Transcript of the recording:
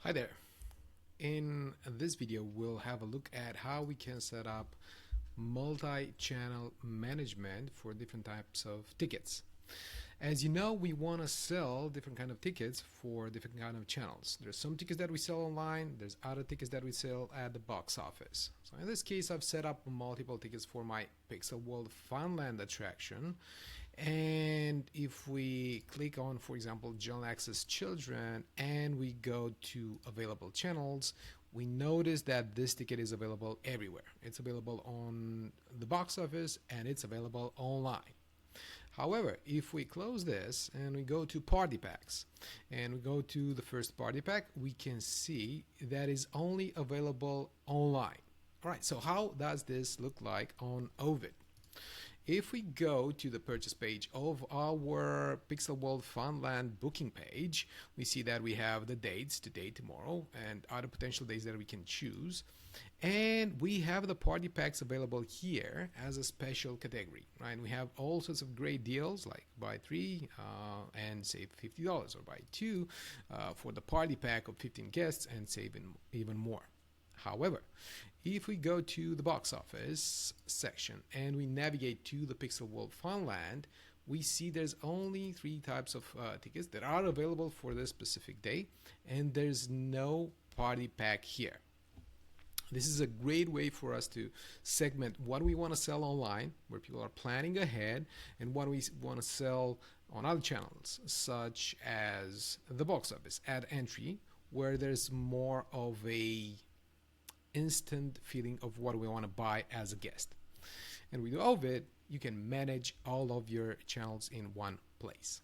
Hi there. In this video, we'll have a look at how we can set up multi-channel management for different types of tickets. As you know, we want to sell different kind of tickets for different kind of channels. There's some tickets that we sell online, there's other tickets that we sell at the box office. So in this case, I've set up multiple tickets for my Pixel World Funland attraction. And if we click on, for example, General Access Children, and we go to available channels, we notice that this ticket is available everywhere. It's available on the box office and it's available online. However, if we close this and we go to party packs and we go to the first party pack, we can see that is only available online. All right, so how does this look like on Oveit? If we go to the purchase page of our Pixel World Funland booking page, we see that we have the dates, today, tomorrow, and other potential days that we can choose. And we have the party packs available here as a special category, right? We have all sorts of great deals like buy 3 and save $50, or buy 2 for the party pack of 15 guests and save even more. However, if we go to the box office section and we navigate to the Pixel World Funland, we see there's only 3 types of tickets that are available for this specific day, and there's no party pack here. This is a great way for us to segment what we want to sell online, where people are planning ahead, and what we want to sell on other channels, such as the box office at entry, where there's more of a instant feeling of what we want to buy as a guest. And with Oveit, you can manage all of your channels in one place.